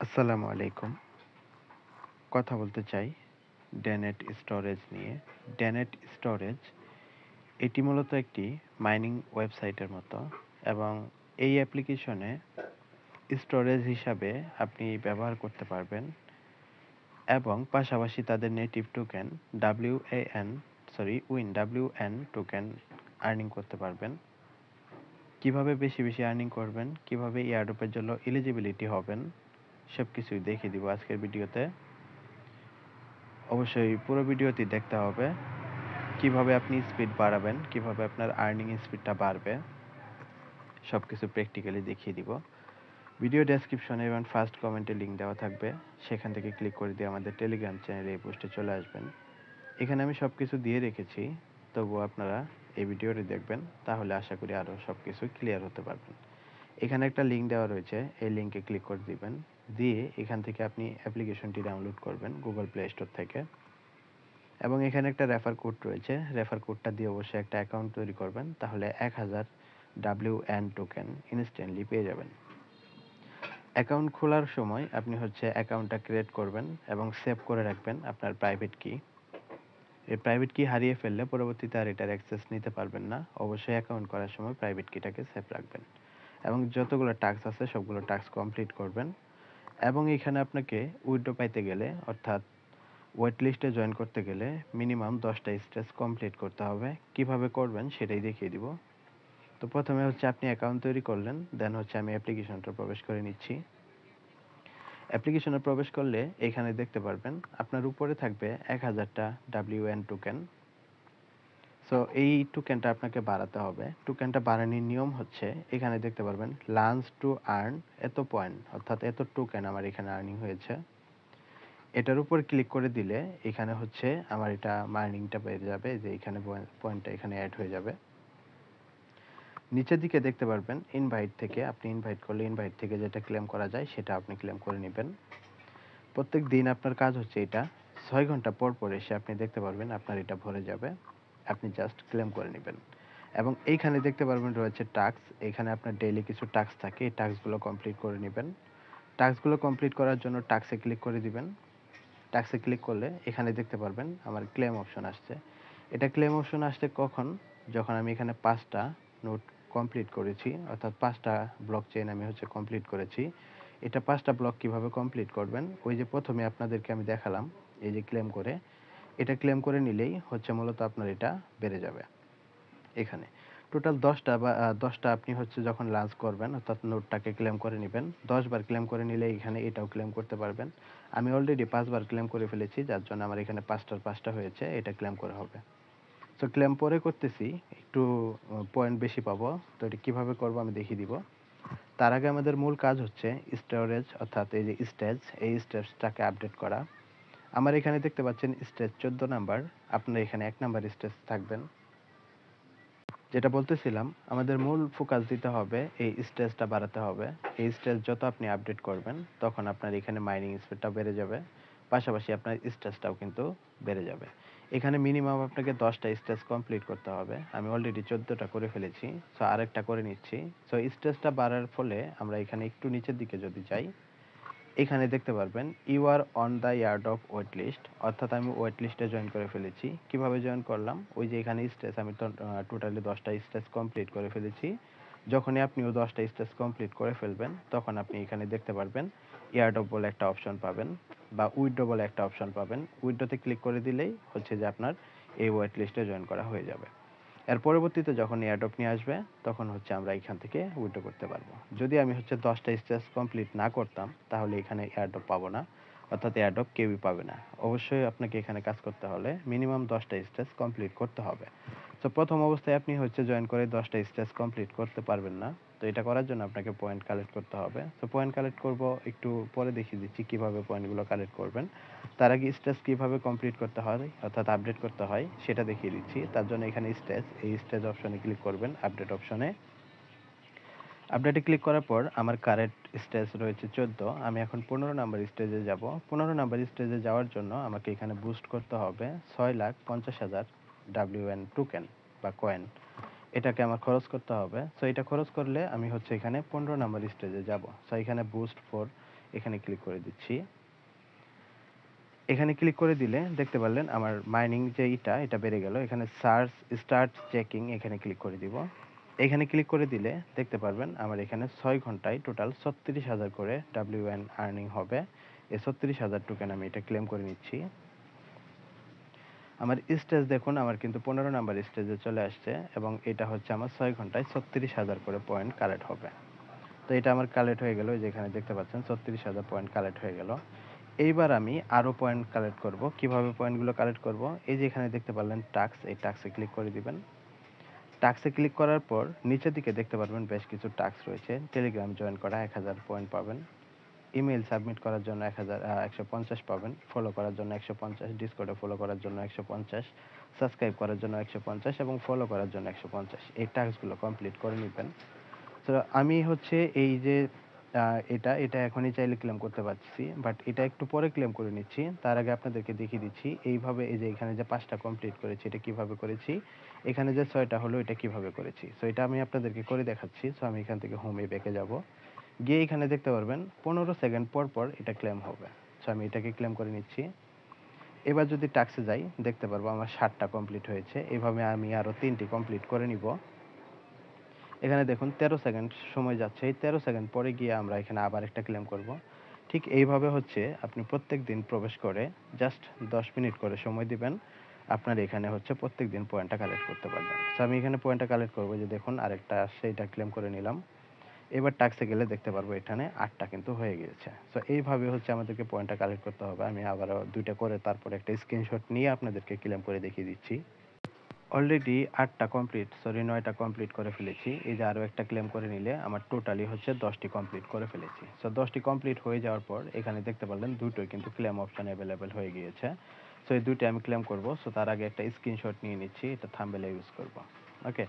আসসালামু আলাইকুম। কথা বলতে চাই ডেনেট স্টোরেজ নিয়ে। ডেনেট স্টোরেজ এটি মূলত একটি মাইনিং ওয়েবসাইটের মতো এবং এই অ্যাপ্লিকেশনে স্টোরেজ হিসাবে আপনি ব্যবহার করতে পারবেন এবং পাশাপাশি তাদের native token WAN token earning করতে পারবেন। কিভাবে বেশি বেশি আর্নিং করবেন, কিভাবে এয়ারড্রপের জন্য এলিজিবিলিটি হবেন, সবকিছুই দেখিয়ে দিব আজকের ভিডিওতে। অবশ্যই পুরো ভিডিওটি দেখতে হবে। কিভাবে আপনি স্পিড বাড়াবেন, কিভাবে আপনার আর্নিং স্পিডটা বাড়বে, সবকিছু প্র্যাকটিক্যালি দেখিয়ে দিব। ভিডিও ডেসক্রিপশনে এবং ফার্স্ট কমেন্টে লিঙ্ক দেওয়া থাকবে, সেখান থেকে ক্লিক করে দিয়ে আমাদের টেলিগ্রাম চ্যানেলে এই পোস্টে চলে আসবেন। এখানে আমি সবকিছু দিয়ে রেখেছি, তবুও আপনারা এই ভিডিওটি দেখবেন, তাহলে আশা করি আরও সবকিছু ক্লিয়ার হতে পারবেন। এখানে একটা লিঙ্ক দেওয়া রয়েছে, এই লিঙ্কে ক্লিক করে দিবেন, দিয়ে এখান থেকে আপনি অ্যাপ্লিকেশনটি ডাউনলোড করবেন গুগল প্লে স্টোর থেকে এবং এখানে একটা রেফার কোড রয়েছে, রেফার কোডটা দিয়ে অবশ্যই একটা অ্যাকাউন্ট তৈরি করবেন, তাহলে 1000 WN টোকেন ইনস্ট্যান্টলি পেয়ে যাবেন। অ্যাকাউন্ট খোলার সময় আপনি অ্যাকাউন্টটা ক্রিয়েট করবেন এবং সেভ করে রাখবেন আপনার প্রাইভেট কি। এই প্রাইভেট কি হারিয়ে ফেললে পরবর্তীতে আর এটার অ্যাক্সেস নিতে পারবেন না। অবশ্যই অ্যাকাউন্ট করার সময় প্রাইভেট কিটাকে সেভ রাখবেন এবং যতগুলো টাস্ক আছে সবগুলো টাস্ক কমপ্লিট করবেন। এবং এখানে আপনাকে উইথড্র পাইতে গেলে, অর্থাৎ ওয়েট লিস্টে জয়েন করতে গেলে মিনিমাম 10টা স্টেজ কমপ্লিট করতে হবে। কিভাবে করবেন সেটাই দেখিয়ে দিব। তো প্রথমে আপনি অ্যাকাউন্ট তৈরি করলেন, দেন আমি অ্যাপ্লিকেশনটা প্রবেশ করে নিচ্ছি। অ্যাপ্লিকেশনে প্রবেশ করলে এখানে দেখতে পারবেন আপনার উপরে থাকবে 1000টা WN টোকেন। সো এই টোকেনটা আপনাকে বাড়াতে হবে। টোকেনটা বাড়ানোর নিয়ম এখানে দেখতে পারবেন লাঞ্চ টু আর্ন এত পয়েন্ট, অর্থাৎ এত টোকেন আমার এখানে আর্নিং হয়েছে। এটার উপর ক্লিক করে দিলে এখানে আমার এটা মার্নিংটা বেড়ে যাবে, যে এখানে পয়েন্টটা এখানে অ্যাড হয়ে যাবে। নিচের দিকে দেখতে পারবেন ইনভাইট থেকে, আপনি ইনভাইট করলে ইনভাইট থেকে যেটা ক্লেম করা যায় সেটা আপনি ক্লেম করে নেবেন। প্রত্যেক দিন আপনার কাজ এটা 6 ঘন্টা পর পর এসে আপনি দেখতে পারবেন আপনার এটা ভরে যাবে, আপনি জাস্ট ক্লেম করে নেবেন। এবং এইখানে দেখতে পারবেন রয়েছে টাস্ক, এখানে আপনার ডেইলি কিছু টাস্ক থাকে, এই টাস্কগুলো কমপ্লিট করে নেবেন। টাস্কগুলো কমপ্লিট করার জন্য টাস্কে ক্লিক করে দিবেন। টাস্কে ক্লিক করলে এখানে দেখতে পারবেন আমার ক্লেম অপশন আসছে। এটা ক্লেম অপশন আসছে কখন? যখন আমি এখানে 5টা নোট কমপ্লিট করেছি, অর্থাৎ 5টা ব্লক চেইন আমি কমপ্লিট করেছি। এটা 5টা ব্লক কিভাবে কমপ্লিট করবেন, ওই যে প্রথমে আপনাদেরকে আমি দেখালাম, এই যে ক্লেম করে, এটা ক্লেম করে নিলেই মূলত আপনার এটা বেড়ে যাবে। এখানে টোটাল 10টা আপনি যখন লাঞ্চ করবেন, অর্থাৎ নোটটাকে ক্লেম করে নেবেন, 10 বার ক্লেম করে নিলে এখানে এটাও ক্লেম করতে পারবেন। আমি অলরেডি 5 বার ক্লেম করে ফেলেছি, যার জন্য আমার এখানে 5টার 5টা হয়েছে, এটা ক্লেম করা হবে। সো ক্লেম পরে করতেছি, একটু পয়েন্ট বেশি পাবো। তো এটা কিভাবে করবো আমি দেখিয়ে দিব। তার আগে আমাদের মূল কাজ স্টোরেজ, অর্থাৎ এই যে স্টেজ, এই স্টেজটাকে আপডেট করা। আমার এখানে দেখতে পাচ্ছেন স্টেজ 14 নাম্বার, আপনার এখানে 1 নাম্বার স্টেজ থাকবেন। যেটা বলতেছিলাম, আমাদের মূল ফোকাস দিতে হবে, এই স্টেজটা বাড়াতে হবে। এই স্টেজ যত আপনি আপডেট করবেন, তখন আপনার এখানে মাইনিং স্পিডটা বেড়ে যাবে, পাশাপাশি আপনার স্টেজটাও কিন্তু বেড়ে যাবে। এখানে মিনিমাম আপনাকে 10টা স্টেজ কমপ্লিট করতে হবে। আমি অলরেডি 14টা করে ফেলেছি, সো আরেকটা করে নিচ্ছি। সো স্টেজটা বাড়ার ফলে আমরা এখানে একটু নিচের দিকে যদি যাই, এখানে দেখতে পারবেন you are on the yard of wait list, অর্থাৎ আমি ওয়েট লিস্টে জয়েন করে ফেলেছি। কিভাবে জয়েন করলাম, ওই যে এখানে স্টেজ, আমি তো টোটালি 10টা স্টেজ কমপ্লিট করে ফেলেছি। যখনই আপনিও 10টা স্টেজ কমপ্লিট করে ফেলবেন, তখন আপনি এখানে দেখতে পারবেন ইয়ার্ড অফ বলে একটা অপশন পাবেন, বা উইথড্র বলে একটা অপশন পাবেন। উইথড্রতে ক্লিক করে দিলেই যে আপনার এই ওয়েট লিস্টে জয়েন করা হয়ে যাবে। এর পরবর্তীতে যখন এয়ারড্রপ নিয়ে আসবে, তখন আমরা এখান থেকে উইথড্র করতে পারবো। যদি আমি 10টা স্টেজ কমপ্লিট না করতাম, তাহলে এখানে এয়ারড্রপ পাবো না, অর্থাৎ এয়ারড্রপ কেউই পাবে না। অবশ্যই আপনাকে এখানে কাজ করতে হলে মিনিমাম 10টা স্টেজ কমপ্লিট করতে হবে। তো প্রথম অবস্থায় আপনি জয়েন করে 10টা স্টেজ কমপ্লিট করতে পারবেন না। তো এটা করার জন্য আপনাকে পয়েন্ট কালেক্ট করতে হবে। তো পয়েন্ট কালেক্ট করব একটু পরে, দেখিয়ে দিচ্ছি কিভাবে পয়েন্টগুলো কালেক্ট করবেন। তার আগে স্টেজ কিভাবে কমপ্লিট করতে হয়, অর্থাৎ আপডেট করতে হয়, সেটা দেখিয়ে দিচ্ছি। তার জন্য এখানে স্টেজ, এই স্টেজ অপশনে ক্লিক করবেন, আপডেট অপশনে। আপডেটে ক্লিক করার পর আমার কারেন্ট স্টেজ রয়েছে 14, আমি এখন 15 নাম্বার স্টেজে যাব। 15 নাম্বার স্টেজে যাওয়ার জন্য আমাকে এখানে বুস্ট করতে হবে 6,50,000 WN টোকেন বা কয়েন। এটাকে আমার খরচ করতে হবে। সো এটা খরচ করলে আমি এখানে 15 নাম্বার স্টেজে যাব। সো এখানে বুস্ট ফর এখানে ক্লিক করে দিচ্ছি। এখানে ক্লিক করে দিলে দেখতে পারলেন আমার মাইনিং যে এটা বেড়ে গেল। এখানে সার্চ স্টার্ট চেকিং এখানে ক্লিক করে দিব। এখানে ক্লিক করে দিলে দেখতে পারবেন আমার এখানে 6 ঘন্টায় টোটাল 36,000 করে WN আর্নিং হবে। এই 36,000 টোকেন আমি এটা ক্লেম করে নিচ্ছি। আমার স্টেজ দেখুন আমার কিন্তু 15 নাম্বার স্টেজে চলে আসছে এবং এটা হচ্ছে আমার 6 ঘন্টায় 36,000 করে পয়েন্ট কালেক্ট হবে। তো এটা আমার কালেক্ট হয়ে গেল, যেখানে দেখতে পাচ্ছেন 36,000 পয়েন্ট কালেক্ট হয়ে গেল। এইবার আমি আরো পয়েন্ট কালেক্ট করব। কিভাবে পয়েন্টগুলো কালেক্ট করব? এই যে এখানে দেখতে পারলেন টাস্ক, এই টাস্কে ক্লিক করে দিবেন। টাস্কে ক্লিক করার পর নিচের দিকে দেখতে পারবেন বেশ কিছু টাস্ক রয়েছে। টেলিগ্রাম জয়েন করা 1000 পয়েন্ট পাবেন। ইমেইল সাবমিট করার জন্য 150 পাবেন। ফলো করার জন্য 150, ডিসকর্ডে ফলো করার জন্য 150, সাবস্ক্রাইব করার জন্য 150 এবং ফলো করার জন্য 150। এই টাস্কগুলো কমপ্লিট করে নিবেন। তো আমি হচ্ছে এই যে এটা এখনই চাইলে ক্লেম করতে পারছি, বাট এটা একটু পরে ক্লেম করে নিচ্ছি। তার আগে আপনাদেরকে দেখিয়ে দিচ্ছি এইভাবে, এই যে এখানে যে 5টা কমপ্লিট করেছি এটা কিভাবে করেছি, এখানে যে 6টা হলো এটা কিভাবে করেছি। সো এটা আমি আপনাদেরকে করে দেখাচ্ছি। সো আমি এখান থেকে হোমে ব্যাকে যাব, গিয়ে এখানে দেখতে পারবেন 15 সেকেন্ড পর পর এটা ক্লেম হবে। সো আমি এটাকে ক্লেম করে নিচ্ছি। এবার যদি টাস্কে যাই দেখতে পারবো আমার 7টা কমপ্লিট হয়েছে। এভাবে আমি আরো 3টি কমপ্লিট করে নিব। এখানে দেখুন 13 সেকেন্ড সময় যাচ্ছে। এই 13 সেকেন্ড পরে গিয়ে আমরা এখানে আবার একটা ক্লেম করব। ঠিক এইভাবে হচ্ছে আপনি প্রত্যেকদিন প্রবেশ করে জাস্ট 10 মিনিট করে সময় দিবেন। আপনার এখানে হচ্ছে প্রত্যেকদিন পয়েন্টটা কালেক্ট করতে পারবেন। সো আমি এখানে পয়েন্টটা কালেক্ট করব, যে দেখুন আরেকটা আসছে, এটা ক্লেম করে নিলাম। এবার টাস্কে গেলে দেখতে পারবো এখানে 8টা কিন্তু হয়ে গিয়েছে। সো এইভাবে হচ্ছে আমাদেরকে পয়েন্টটা কালেক্ট করতে হবে। আমি আবারও 2টা করে তারপরে একটা স্ক্রিনশট নিয়ে আপনাদেরকে ক্লেম করে দেখিয়ে দিচ্ছি। অলরেডি 8টা কমপ্লিট, সরি 9টা কমপ্লিট করে ফেলেছি। এই যে আরো একটা ক্লেম করে নিলে আমার টোটালি হচ্ছে 10টি কমপ্লিট করে ফেলেছি। সো 10টি কমপ্লিট হয়ে যাওয়ার পর এখানে দেখতে পারলেন দুটোই কিন্তু ক্লেম অপশন অ্যাভেলেবেল হয়ে গিয়েছে। সো এই দুইটা আমি ক্লেম করব। সো তার আগে একটা স্ক্রিনশট নিয়ে নিচ্ছি, এটা থাম্বনেলে ইউজ করব। ওকে,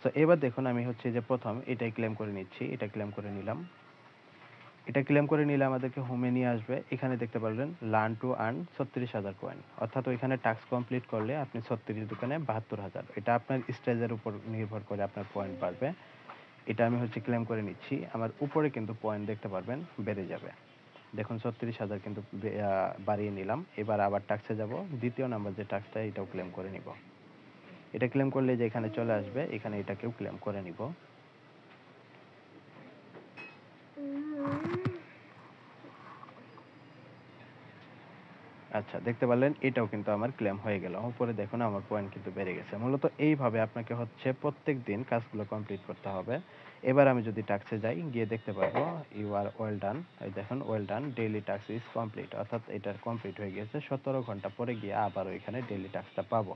সো এবার দেখুন আমি হচ্ছে যে প্রথম এটাই ক্লেম করে নিচ্ছি, এটা ক্লেম করে নিলাম। এটা ক্লেম করে নিলে আমাদেরকে হোমে নিয়ে আসবে। এখানে দেখতে পারবেন লার্ন টু আর্ন 36,000 কয়েন, অর্থাৎ ওইখানে টাস্ক কমপ্লিট করলে আপনি 36 দোকানে 72,000। এটা আপনার স্টেজের উপর নির্ভর করে আপনার পয়েন্ট বাড়বে। এটা আমি হচ্ছে ক্লেম করে নিচ্ছি। আমার উপরে কিন্তু পয়েন্ট দেখতে পারবেন বেড়ে যাবে। দেখুন 36,000 কিন্তু বাড়িয়ে নিলাম। এবার আবার টাস্কে যাব। দ্বিতীয় নাম্বার যে টাস্কটা এটাও ক্লেম করে নিব। এটা ক্লেম করলে যে এখানে চলে আসবে, এখানে এটাকেও ক্লেম করে নিব। আচ্ছা, দেখতে পারলেন এটাও কিন্তু আমার ক্লেম হয়ে গেল। উপরে দেখুন আমার পয়েন্ট কিন্তু বেড়ে গেছে। মূলত এইভাবে আপনাকে হচ্ছে প্রত্যেকদিন কাজগুলো কমপ্লিট করতে হবে। এবার আমি যদি টাস্কে যাই, গিয়ে দেখতে পারবো ইউ আর ওয়েল ডান। এই দেখুন well done, daily task is complete, অর্থাৎ এটার কমপ্লিট হয়ে গেছে। 17 ঘন্টা পরে গিয়ে আবারও এখানে ডেইলি টাস্কটা পাবো।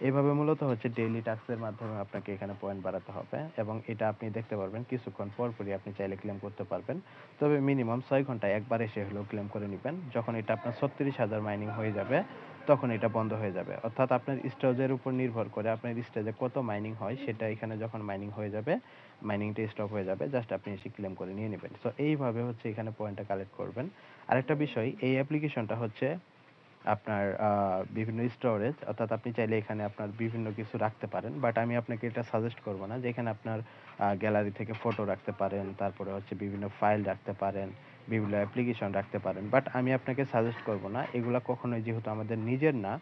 এভাবে মূলত হচ্ছে ডেইলি টাস্কের মাধ্যমে আপনাকে এখানে পয়েন্ট বাড়াতে হবে এবং এটা আপনি দেখতে পারবেন কিছুক্ষণ পরপরই আপনি চাইলে ক্লেম করতে পারবেন। তবে মিনিমাম 6 ঘন্টায় একবার এসে হলেও ক্লেম করে নিবেন। যখন এটা আপনার 36,000 মাইনিং হয়ে যাবে তখন এটা বন্ধ হয়ে যাবে। অর্থাৎ আপনার স্টেজের উপর নির্ভর করে আপনার স্টেজে কত মাইনিং হয়, সেটা এখানে যখন মাইনিং হয়ে যাবে, মাইনিংটা স্টপ হয়ে যাবে, জাস্ট আপনি এসে ক্লেম করে নিয়ে নেবেন। সো এইভাবে হচ্ছে এখানে পয়েন্টটা কালেক্ট করবেন। আরেকটা বিষয়, এই অ্যাপ্লিকেশনটা হচ্ছে আপনার বিভিন্ন স্টোরেজ, অর্থাৎ আপনি চাইলে এখানে আপনার বিভিন্ন কিছু রাখতে পারেন। বাট আমি আপনাকে এটা সাজেস্ট করব না, যে এখানে আপনার গ্যালারি থেকে ফটো রাখতে পারেন, তারপরে হচ্ছে বিভিন্ন ফাইল রাখতে পারেন, বিভিন্ন অ্যাপ্লিকেশন রাখতে পারেন। বাট আমি আপনাকে সাজেস্ট করব না এগুলা কখনোই, যেহেতু আমাদের নিজের না,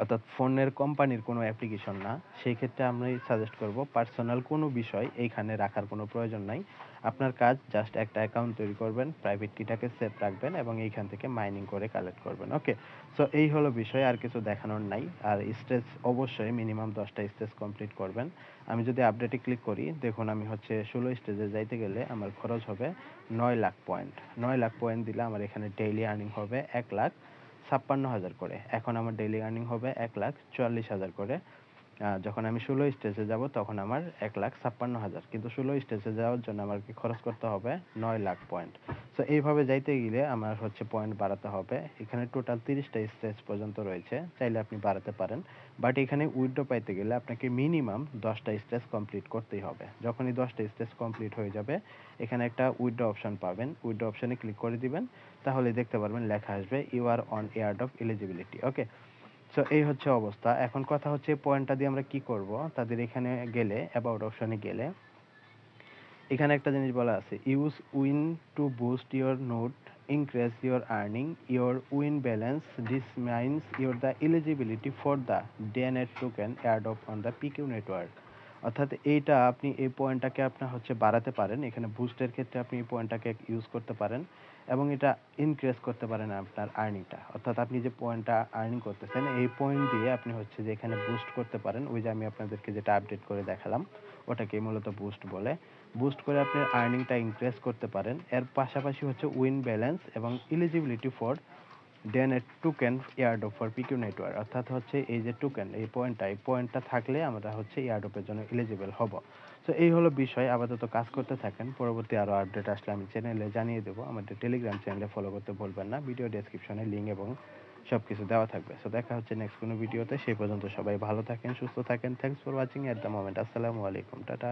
অর্থাৎ ফোনের কোম্পানির কোনো অ্যাপ্লিকেশন না, সেই ক্ষেত্রে আমি সাজেস্ট করব পার্সোনাল কোনো বিষয় এইখানে রাখার কোনো প্রয়োজন নাই। আপনার কাজ জাস্ট একটা অ্যাকাউন্ট তৈরি করবেন, প্রাইভেট কিটাকে সেভ রাখবেন এবং এইখান থেকে মাইনিং করে কালেক্ট করবেন। ওকে, সো এই হলো বিষয়, আর কিছু দেখানোর নাই। আর স্টেজ অবশ্যই মিনিমাম 10টা স্টেজ কমপ্লিট করবেন। আমি যদি আপডেটে ক্লিক করি, দেখুন আমি হচ্ছে 16 স্টেজে যাইতে গেলে আমার খরচ হবে 9 লাখ পয়েন্ট। 9 লাখ পয়েন্ট দিলে আমার এখানে ডেইলি আর্নিং হবে 1,56,000 করে। এখন আমার ডেইলি আর্নিং হবে 1,44,000 করে। যখন আমি 16 স্টেজে যাব তখন আমার 1,56,000, কিন্তু 16 স্টেজে যাওয়ার জন্য আমাকে খরচ করতে হবে 9 লাখ পয়েন্ট। সো এইভাবে যাইতে গেলে আমার হচ্ছে পয়েন্ট বাড়াতে হবে। এখানে টোটাল 30টা স্টেজ পর্যন্ত রয়েছে, চাইলে আপনি বাড়াতে পারেন। বাট এখানে উইথড্র পাইতে গেলে আপনাকে মিনিমাম 10টা স্টেজ কমপ্লিট করতেই হবে। যখনই 10টা স্টেজ কমপ্লিট হয়ে যাবে, এখানে একটা উইথড্র অপশন পাবেন। উইথড্র অপশনে ক্লিক করে দিবেন, তাহলে দেখতে পারবেন লেখা আসবে you are on airdrop eligibility. Okay, so এই হচ্ছে অবস্থা। এখন কথা হচ্ছে পয়েন্টটা দিয়ে আমরা কি করব। তাদের এখানে গেলে, অ্যাবাউট অপশনে গেলে এখানে একটা জিনিস বলা আছে, use win to boost your note, increase your earning, your win balance, this mines your the eligibility for the denet token add of on the PQ network. অর্থাৎ এইটা আপনি এই পয়েন্টটাকে আপনার হচ্ছে বাড়াতে পারেন, এখানে বুস্টের ক্ষেত্রে আপনি এই পয়েন্টটাকে ইউজ করতে পারেন এবং এটা ইনক্রিজ করতে পারেন আপনার আর্নিংটা। অর্থাৎ আপনি যে পয়েন্টটা আর্নিং করতেছেন এই পয়েন্ট দিয়ে আপনি হচ্ছে যে এখানে বুস্ট করতে পারেন। ওই যে আমি আপনাদেরকে যেটা আপডেট করে দেখালাম ওটাকে মূলত বুস্ট বলে। বুস্ট করে আপনি আর্নিংটা ইনক্রিজ করতে পারেন। এর পাশাপাশি হচ্ছে উইন ব্যালেন্স এবং eligibility for then a token airdrop for PQ network. অর্থাৎ হচ্ছে এই যে টোকেন এই পয়েন্টটা থাকলে আমরা হচ্ছে এয়ারড্রপের জন্য এলিজিবল হব। তো এই হলো বিষয়, আপাতত কাজ করতে থাকেন, পরবর্তী আরও আপডেট আসলে আমি চ্যানেলে জানিয়ে দেবো। আমাদের টেলিগ্রাম চ্যানেলে ফলো করতে ভুলবেন না, ভিডিও ডেসক্রিপশনে লিঙ্ক এবং সব কিছু দেওয়া থাকবে। সো দেখা হচ্ছে নেক্সট কোনো ভিডিওতে, সেই পর্যন্ত সবাই ভালো থাকেন, সুস্থ থাকেন। Thanks for watching at the moment. আসসালামু আলাইকুম, টাটা।